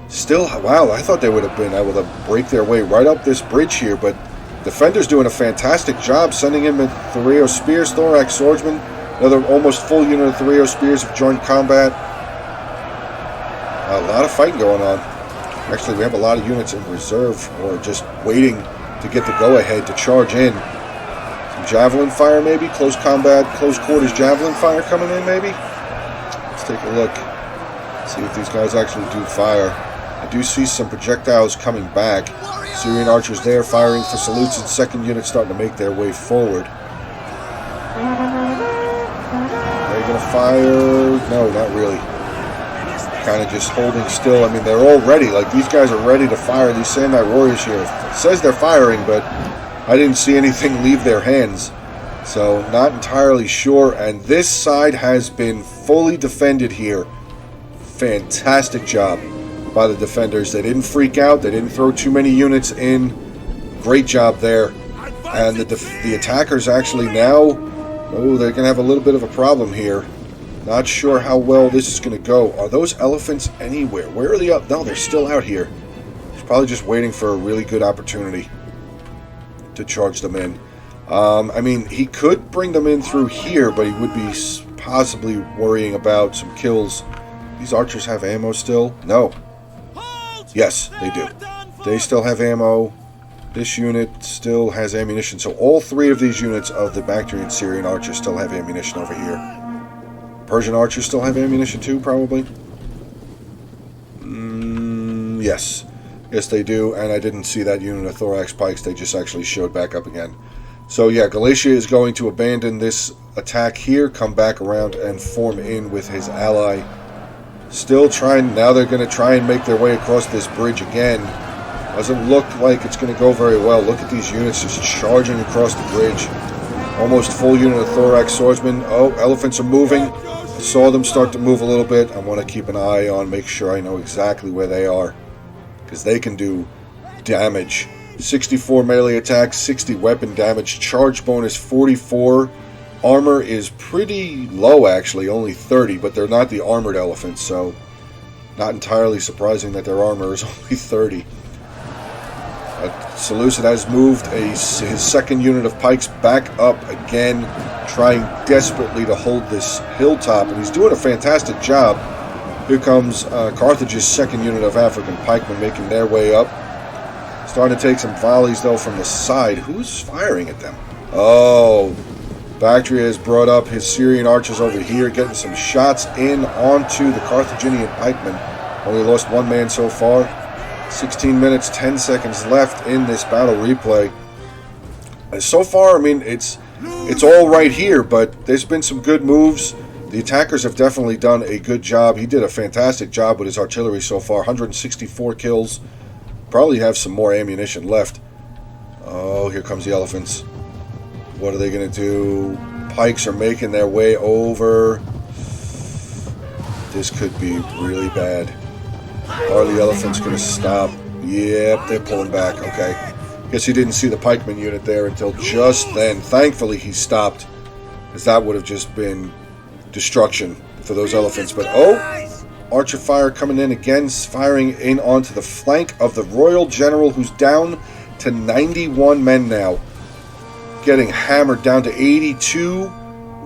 Still, wow, I thought they would have been able to break their way right up this bridge here, but defenders doing a fantastic job sending in with Thoreo spears, thorax swordsmen. Another almost full unit of Thoreo spears have joined combat. A lot of fighting going on. Actually, we have a lot of units in reserve or just waiting to get the go-ahead to charge in. Some javelin fire maybe? Close combat, close quarters javelin fire coming in maybe? Let's take a look. See if these guys actually do fire. I do see some projectiles coming back. Syrian archers there firing for salutes, and second unit starting to make their way forward. Are they going to fire? No, not really. Kind of just holding still. I mean, they're all ready. Like, these guys are ready to fire. These Sandite warriors here. It says they're firing, but I didn't see anything leave their hands. So, not entirely sure. And this side has been fully defended here. Fantastic job by the defenders. They didn't freak out. They didn't throw too many units in. Great job there. And the attackers actually now... Oh, they're going to have a little bit of a problem here. Not sure how well this is going to go. Are those elephants anywhere? Where are they up? No, they're still out here. He's probably just waiting for a really good opportunity to charge them in. I mean, he could bring them in through here, but he would be possibly worrying about some kills. These archers have ammo still? No. Yes, they do. They still have ammo. This unit still has ammunition. So all three of these units of the Bactrian Syrian archers still have ammunition over here. Persian archers still have ammunition too, probably? Yes. Yes, they do, and I didn't see that unit of thorax pikes. They just actually showed back up again. So, yeah, Galatia is going to abandon this attack here, come back around, and form in with his ally. Still trying, now they're going to try and make their way across this bridge again. Doesn't look like it's going to go very well. Look at these units just charging across the bridge. Almost full unit of thorax swordsmen. Oh, elephants are moving. Saw them start to move a little bit. I want to keep an eye on, make sure I know exactly where they are, because they can do damage. 64 melee attack, 60 weapon damage, charge bonus 44. Armor is pretty low actually, only 30, but they're not the armored elephants, so not entirely surprising that their armor is only 30. Seleucid has moved his second unit of pikes back up again, trying desperately to hold this hilltop, and he's doing a fantastic job. Here comes Carthage's second unit of African pikemen making their way up. Starting to take some volleys, though, from the side. Who's firing at them? Oh, Bactria has brought up his Syrian archers over here, getting some shots in onto the Carthaginian pikemen. Only lost one man so far. 16 minutes, 10 seconds left in this battle replay. So far, I mean, it's all right here, but there's been some good moves. The attackers have definitely done a good job. He did a fantastic job with his artillery so far. 164 kills. Probably have some more ammunition left. Oh, here comes the elephants. What are they going to do? Pikes are making their way over. This could be really bad. Are the elephants going to stop? Yep, they're pulling back. Okay. Guess he didn't see the pikeman unit there until just then. Thankfully, he stopped, because that would have just been destruction for those elephants. But, oh, Archer fire coming in again, firing in onto the flank of the Royal General, who's down to 91 men now. Getting hammered down to 82.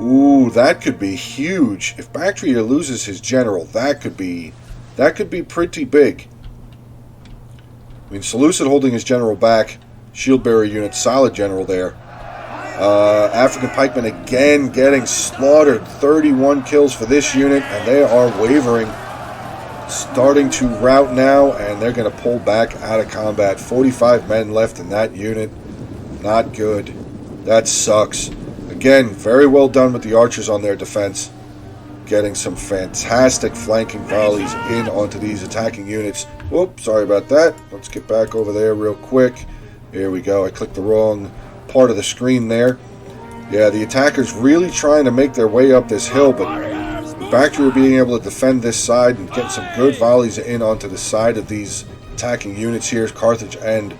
Ooh, that could be huge. If Bactria loses his general, that could be pretty big. I mean, Seleucid holding his general back. Shield bearer unit, solid general there. African pikemen again getting slaughtered. 31 kills for this unit, and they are wavering. Starting to rout now, and they're going to pull back out of combat. 45 men left in that unit. Not good. That sucks. Again, very well done with the archers on their defense. Getting some fantastic flanking volleys in onto these attacking units. Whoops, sorry about that. Let's get back over there real quick. Here we go. I clicked the wrong part of the screen there. Yeah, the attackers really trying to make their way up this hill, but Bactria being able to defend this side and get some good volleys in onto the side of these attacking units here. Carthage and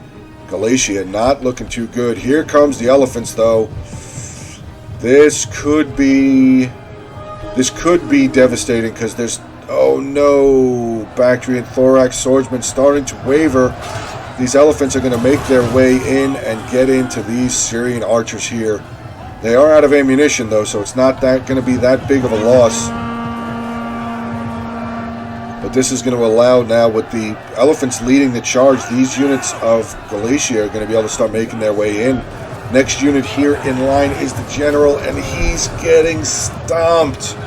Galatia not looking too good. Here comes the elephants, though. This could be devastating because there's, oh no, Bactrian thorax swordsmen starting to waver. These elephants are going to make their way in and get into these Syrian archers here. They are out of ammunition though, so it's not that going to be that big of a loss. But this is going to allow now, with the elephants leading the charge, these units of Galatia are going to be able to start making their way in. Next unit here in line is the general, and he's getting stomped.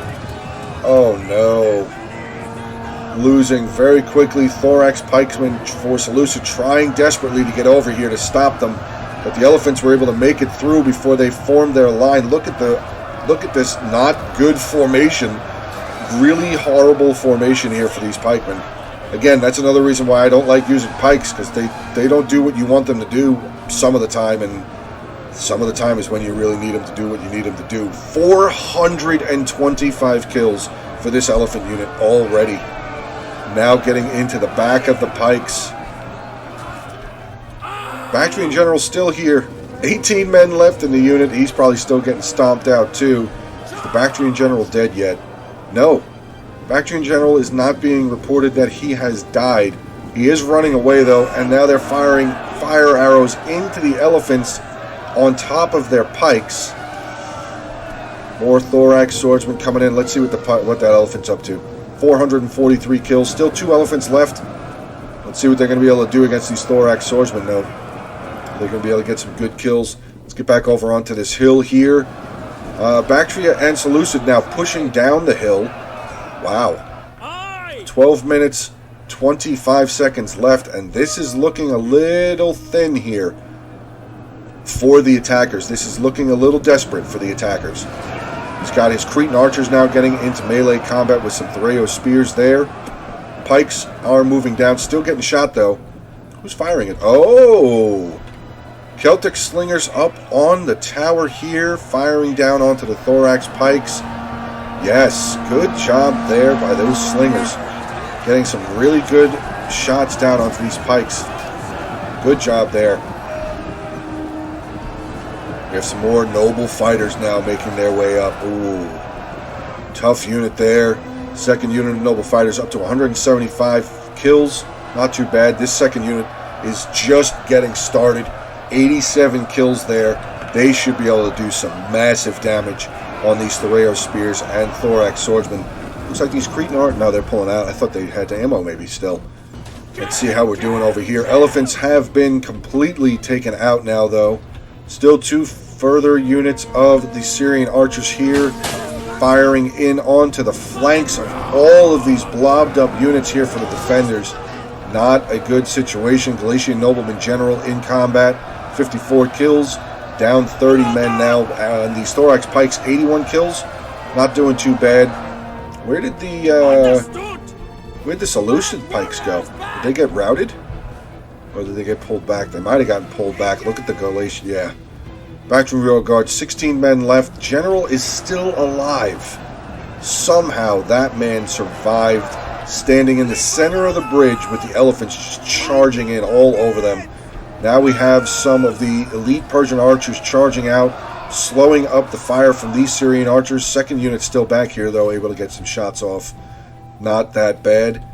Oh no. Losing very quickly. Thorax pikemen for Seleucid trying desperately to get over here to stop them, but the elephants were able to make it through before they formed their line. Look at this not good formation. Really horrible formation here for these pikemen. Again, that's another reason why I don't like using pikes, because they don't do what you want them to do some of the time, and some of the time is when you really need them to do what you need them to do. 425 kills for this elephant unit already. Now getting into the back of the pikes. Bactrian general still here. 18 men left in the unit. He's probably still getting stomped out too. Is the Bactrian general dead yet? No. Bactrian general is not being reported that he has died. He is running away though, and now they're firing fire arrows into the elephants on top of their pikes. More thorax swordsmen coming in. Let's see what that elephant's up to. 443 kills. Still 2 elephants left. Let's see what they're going to be able to do against these thorax swordsmen though. They're going to be able to get some good kills. Let's get back over onto this hill here. Bactria and Seleucid now pushing down the hill. Wow. 12 minutes, 25 seconds left, and this is looking a little thin here for the attackers. This is looking a little desperate for the attackers. He's got his Cretan archers now getting into melee combat with some Thoreo spears there. Pikes are moving down, still getting shot though. Who's firing it? Oh! Celtic slingers up on the tower here, firing down onto the thorax pikes. Yes, good job there by those slingers. Getting some really good shots down onto these pikes. Good job there. We have some more noble fighters now making their way up. Ooh, tough unit there. Second unit of noble fighters up to 175 kills. Not too bad. This second unit is just getting started. 87 kills there. They should be able to do some massive damage on these Thoreo spears and thorax swordsmen. Looks like these Cretan aren't. No, they're pulling out. I thought they had ammo maybe still. Let's see how we're doing over here. Elephants have been completely taken out now though. Still 2 further units of the Syrian archers here, firing in onto the flanks of all of these blobbed up units here for the defenders. Not a good situation. Galatian nobleman general in combat, 54 kills, down 30 men now. And these thorax pikes, 81 kills, not doing too bad. Where did the Seleucid pikes go? Did they get routed? Or did they get pulled back? They might have gotten pulled back. Look at the Galatian. Yeah. Bactrian rear guard, 16 men left. General is still alive. Somehow that man survived, standing in the center of the bridge with the elephants just charging in all over them. Now we have some of the elite Persian archers charging out, slowing up the fire from these Syrian archers. Second unit still back here though, able to get some shots off. Not that bad.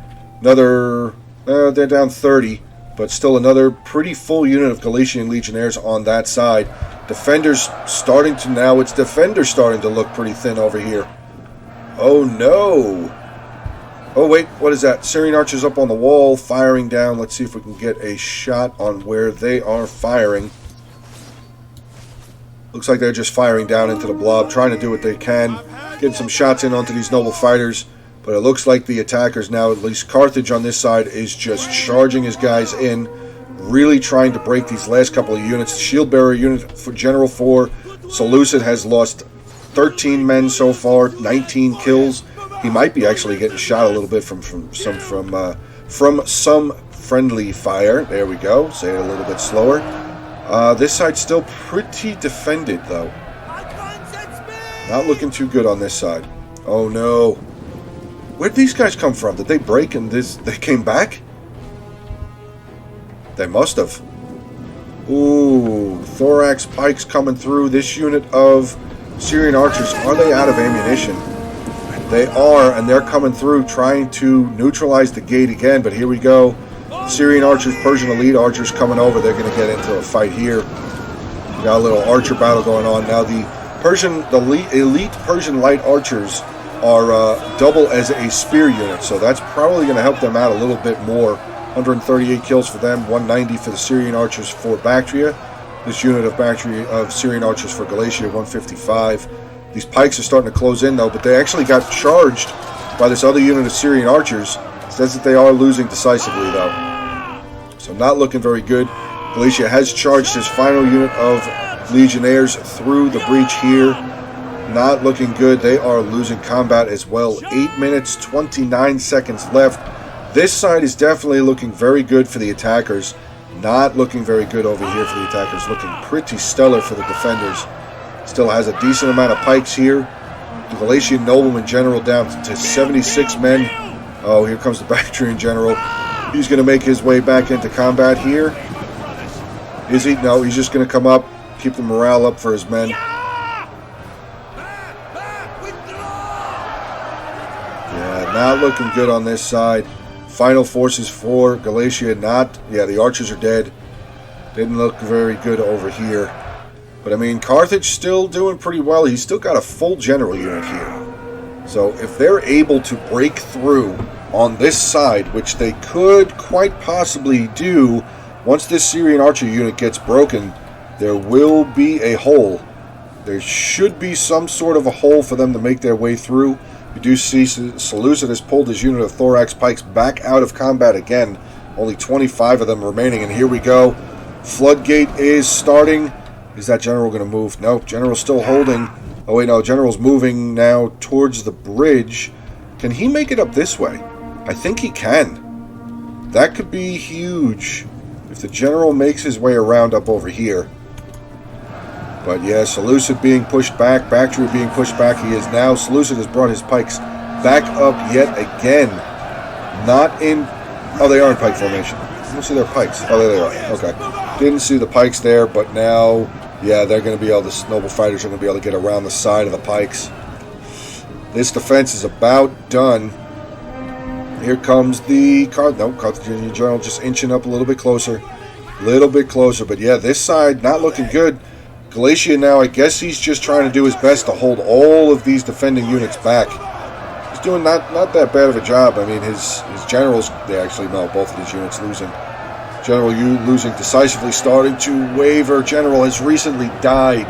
Another, they're down 30, but still another pretty full unit of Galatian Legionnaires on that side. Defenders starting to, now it's defenders starting to look pretty thin over here. Oh no. Oh wait, what is that? Syrian archers up on the wall, firing down. Let's see if we can get a shot on where they are firing. Looks like they're just firing down into the blob, trying to do what they can, getting some shots in onto these noble fighters. But it looks like the attackers now, at least Carthage on this side, is just charging his guys in, really trying to break these last couple of units. The shield bearer unit for General 4, Seleucid, has lost 13 men so far, 19 kills. He might be actually getting shot a little bit from some friendly fire. There we go. Say it a little bit slower. This side's still pretty defended, though. Not looking too good on this side. Oh no. Where'd these guys come from? Did they break and they came back? They must have. Ooh, thorax pikes coming through. This unit of Syrian archers, are they out of ammunition? They are, and they're coming through trying to neutralize the gate again, but here we go. Syrian archers, Persian elite archers coming over. They're going to get into a fight here. We got a little archer battle going on. Now the elite Persian light archers are double as a spear unit, so that's probably going to help them out a little bit more. 138 kills for them, 190 for the Syrian archers for Bactria. This unit of Syrian archers for Galatia, 155. These pikes are starting to close in though, but they actually got charged by this other unit of Syrian archers. It says that they are losing decisively though. So not looking very good. Galatia has charged his final unit of legionnaires through the breach here. Not looking good. They are losing combat as well. 8 minutes, 29 seconds left. This side is definitely looking very good for the attackers. Not looking very good over here for the attackers. Looking pretty stellar for the defenders. Still has a decent amount of pikes here. The Galatian nobleman general down to 76 men. Oh, here comes the Bactrian general. He's going to make his way back into combat here. Is he? No, he's just going to come up, keep the morale up for his men. Yeah, not looking good on this side. Final forces for Galatia, the archers are dead. Didn't look very good over here. But I mean, Carthage still doing pretty well. He's still got a full general unit here. So if they're able to break through on this side, which they could quite possibly do, once this Syrian archer unit gets broken, there will be a hole. There should be some sort of a hole for them to make their way through. We do see Seleucid has pulled his unit of thorax pikes back out of combat again. Only 25 of them remaining, and here we go. Floodgate is starting. Is that general going to move? Nope, general's still holding. Oh wait, no, general's moving now towards the bridge. Can he make it up this way? I think he can. That could be huge if the general makes his way around up over here. But yeah, Seleucid being pushed back, Bactria being pushed back. He is now, Seleucid has brought his pikes back up yet again. Not in, oh, they are in pike formation. Let me see their pikes. Oh, there they are. Okay. Didn't see the pikes there, but now, yeah, they're going to be able to, noble fighters are going to be able to get around the side of the pikes. This defense is about done. Here comes the Carthaginian general just inching up a little bit closer. But yeah, this side not looking good. Galatia now, I guess he's just trying to do his best to hold all of these defending units back. He's doing not that bad of a job. I mean, his generals, they actually, no, both of these units losing. General Yu losing decisively, starting to waver. General has recently died.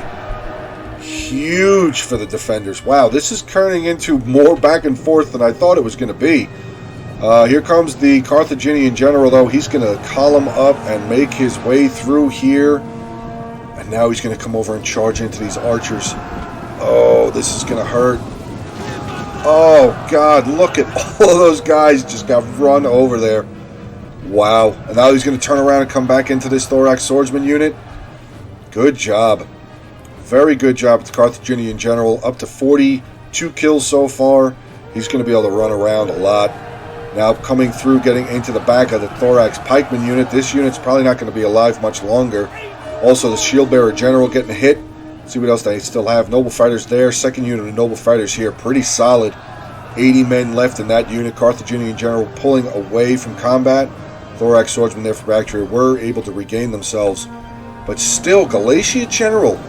Huge for the defenders. Wow, this is turning into more back and forth than I thought it was going to be. Here comes the Carthaginian general, though. He's going to column up and make his way through here. And now he's going to come over and charge into these archers. Oh, this is going to hurt. Oh, God, look at all of those guys just got run over there. Wow. And now he's going to turn around and come back into this thorax swordsman unit. Good job. Very good job with the Carthaginian general. Up to 42 kills so far. He's going to be able to run around a lot. Now coming through, getting into the back of the thorax pikeman unit. This unit's probably not going to be alive much longer. Also, the shield bearer general getting a hit. See what else they still have. Noble fighters there. Second unit of noble fighters here. Pretty solid. 80 men left in that unit. Carthaginian general pulling away from combat. Thorax swordsmen there for Bactria were able to regain themselves. But still, Galatia general.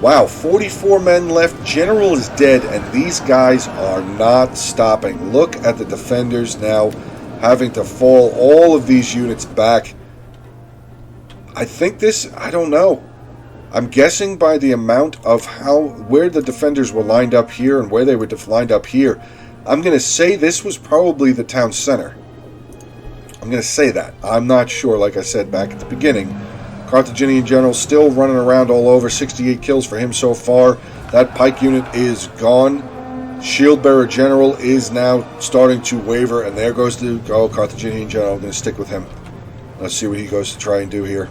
Wow, 44 men left. General is dead, and these guys are not stopping. Look at the defenders now having to fall all of these units back. I think this, I don't know. I'm guessing by the amount of where the defenders were lined up here and where they were lined up here, I'm going to say this was probably the town center. I'm going to say that. I'm not sure, like I said back at the beginning. Carthaginian general still running around all over. 68 kills for him so far. That pike unit is gone. Shield bearer general is now starting to waver, and there goes the Carthaginian general. I'm going to stick with him. Let's see what he goes to try and do here.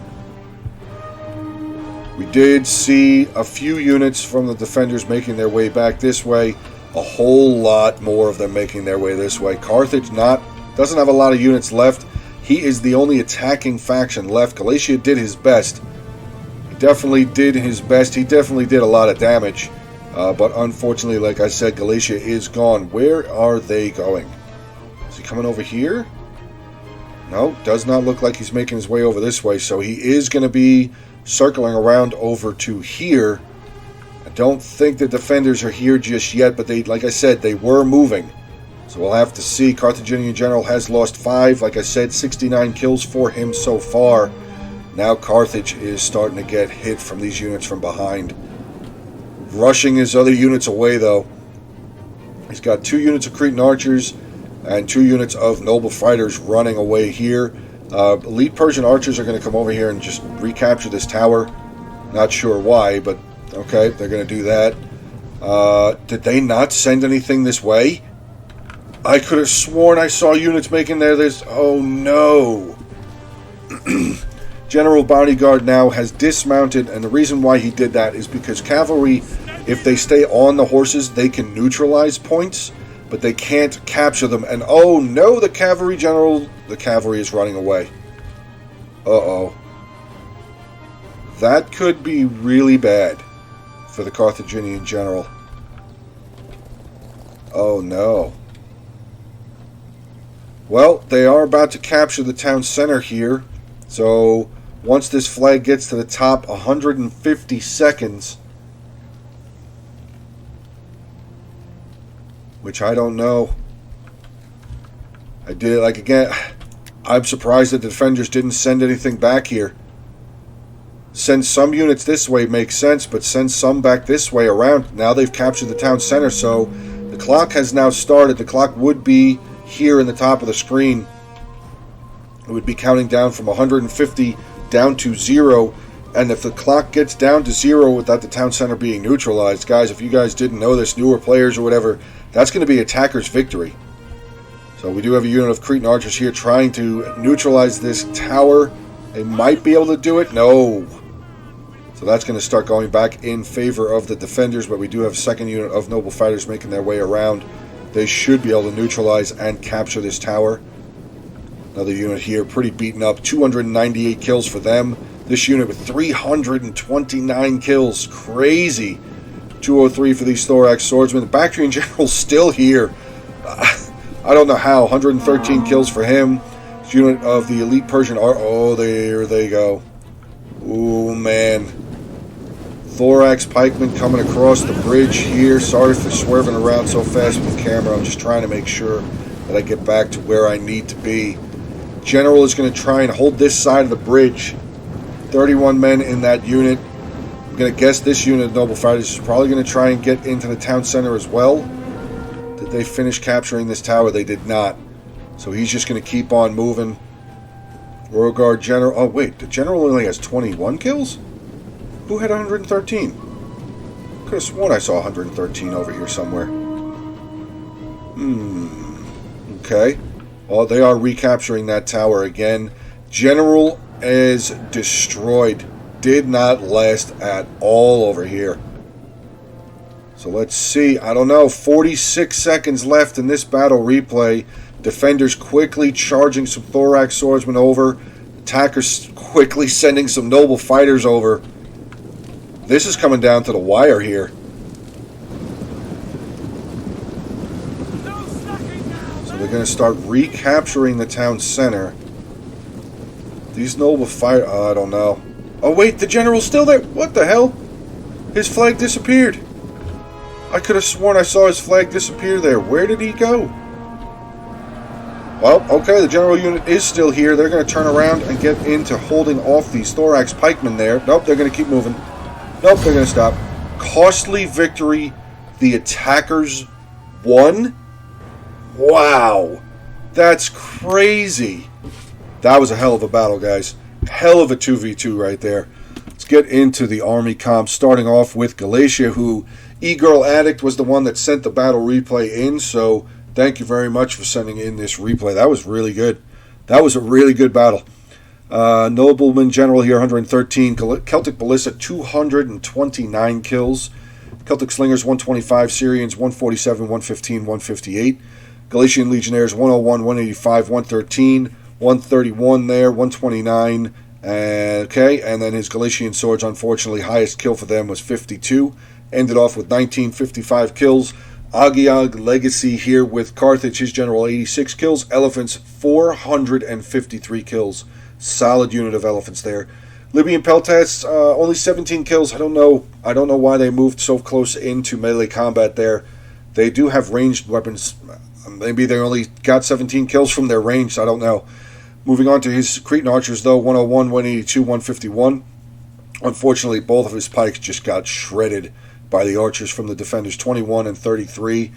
We did see a few units from the defenders making their way back this way. A whole lot more of them making their way this way. Carthage doesn't have a lot of units left. He is the only attacking faction left. Galatia did his best. He definitely did his best. He definitely did a lot of damage. But unfortunately, like I said, Galatia is gone. Where are they going? Is he coming over here? No, does not look like he's making his way over this way. So he is going to be circling around over to here. I don't think the defenders are here just yet, but they, like I said, they were moving. So we'll have to see. Carthaginian general has lost 5. Like I said, 69 kills for him so far. Now Carthage is starting to get hit from these units from behind. Rushing his other units away, though. He's got 2 units of Cretan archers and 2 units of noble fighters running away here. Elite Persian archers are going to come over here and just recapture this tower. Not sure why, but okay, they're going to do that. Did they not send anything this way? I could have sworn I saw units making this. Oh no. General Bodyguard now has dismounted, and the reason why he did that is because cavalry, if they stay on the horses, they can neutralize points, but they can't capture them. And oh no, the cavalry is running away. Uh-oh. That could be really bad for the Carthaginian general. Oh no. Well, they are about to capture the town center here. So once this flag gets to the top, 150 seconds. Which I don't know. I did, like, again, I'm surprised that the defenders didn't send anything back here. Send some units this way makes sense, but send some back this way around. Now they've captured the town center, so the clock has now started. The clock would be here in the top of the screen. It would be counting down from 150 down to 0. And if the clock gets down to 0 without the town center being neutralized, guys, if you guys didn't know this, newer players or whatever, that's going to be attacker's victory. So we do have a unit of Cretan archers here trying to neutralize this tower. They might be able to do it. No. So that's going to start going back in favor of the defenders, but we do have a second unit of noble fighters making their way around. They should be able to neutralize and capture this tower. Another unit here, pretty beaten up. 298 kills for them. This unit with 329 kills. Crazy. 203 for these thorax swordsmen. The Bactrian general's still here. I don't know how. 113 kills for him. This unit of the elite Persian are... Oh, there they go. Oh, man. Thorax pikemen coming across the bridge here. Sorry for swerving around so fast with the camera. I'm just trying to make sure that I get back to where I need to be. General is going to try and hold this side of the bridge. 31 men in that unit. I'm going to guess this unit of noble fighters is probably going to try and get into the town center as well. Did they finish capturing this tower? They did not. So he's just going to keep on moving. Royal Guard General... Oh, wait. The General only has 21 kills? Who had 113? Could have sworn I saw 113 over here somewhere. Okay. Well, they are recapturing that tower again. General is destroyed. Did not last at all over here. So let's see. I don't know. 46 seconds left in this battle replay. Defenders quickly charging some thorax swordsmen over. Attackers quickly sending some noble fighters over. This is coming down to the wire here. So they're going to start recapturing the town center. These noble fire... I don't know. Oh, wait, the general's still there. What the hell? His flag disappeared. I could have sworn I saw his flag disappear there. Where did he go? Well, okay, the general unit is still here. They're going to turn around and get into holding off these thorax pikemen there. Nope, they're going to keep moving. Nope, they're going to stop. Costly victory. The attackers won? Wow. That's crazy. That was a hell of a battle, guys. Hell of a 2v2 right there. Let's get into the army comp, starting off with Galatia, who E-Girl Addict was the one that sent the battle replay in, so thank you very much for sending in this replay. That was really good. That was a really good battle. Nobleman General here, 113. Celtic Ballista, 229 kills. Celtic Slingers, 125. Syrians, 147, 115, 158. Galatian Legionnaires, 101, 185, 113. 131 there, 129. Okay, and then his Galatian Swords, unfortunately, highest kill for them was 52. Ended off with 1955 kills. Agiag Legacy here with Carthage, his general, 86 kills. Elephants, 453 kills. Solid unit of elephants there. Libyan Peltas, only 17 kills. I don't know why they moved so close into melee combat there. They do have ranged weapons. Maybe they only got 17 kills from their range. I don't know. Moving on to his Cretan archers, though, 101, 182, 151. Unfortunately, both of his pikes just got shredded by the archers from the defenders, 21 and 33.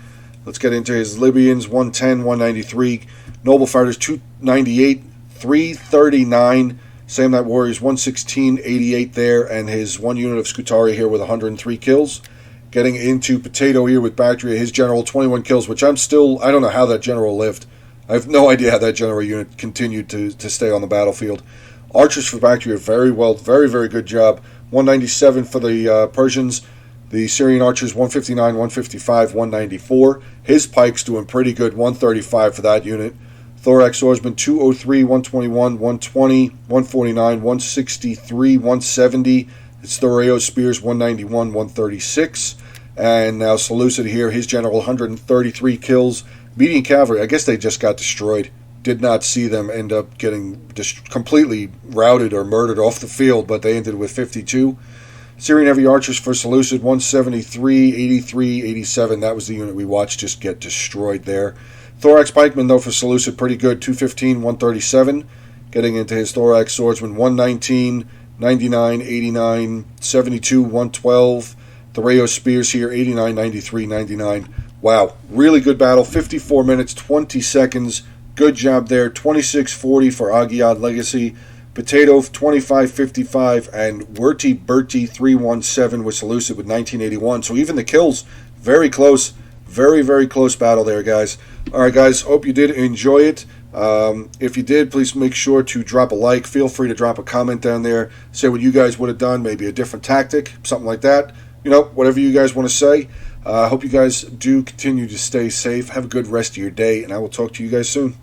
Let's get into his Libyans, 110, 193. Noble Fighters, 298, 339. Samnite Warriors, 116, 88 there. And his one unit of Scutari here with 103 kills. Getting into Potato here with Bactria, his general, 21 kills, which I don't know how that general lived. I have no idea how that general unit continued to stay on the battlefield. Archers for Bactria, very well, very, very good job. 197 for the Persians. The Syrian archers, 159, 155, 194. His pikes doing pretty good, 135 for that unit. Thorax swordsman, 203, 121, 120, 149, 163, 170. It's Thoreau spears, 191, 136. And now Seleucid here, his general, 133 kills. Median cavalry, I guess they just got destroyed. Did not see them end up getting completely routed or murdered off the field, but they ended with 52. Syrian heavy archers for Seleucid, 173, 83, 87. That was the unit we watched just get destroyed there. Thorax pikemen, though, for Seleucid, pretty good. 215, 137. Getting into his thorax swordsman, 119, 99, 89, 72, 112. Thoreau spears here, 89, 93, 99. Wow, really good battle. 54 minutes, 20 seconds. Good job there. 26-40 for Agiad Legacy. Potato, 25-55. And Werty Bertie, 317 with Seleucid with 1981. So even the kills, very close. Very, very close battle there, guys. All right, guys, hope you did enjoy it. If you did, please make sure to drop a like. Feel free to drop a comment down there. Say what you guys would have done, maybe a different tactic, something like that. You know, whatever you guys want to say. I hope you guys do continue to stay safe. Have a good rest of your day, and I will talk to you guys soon.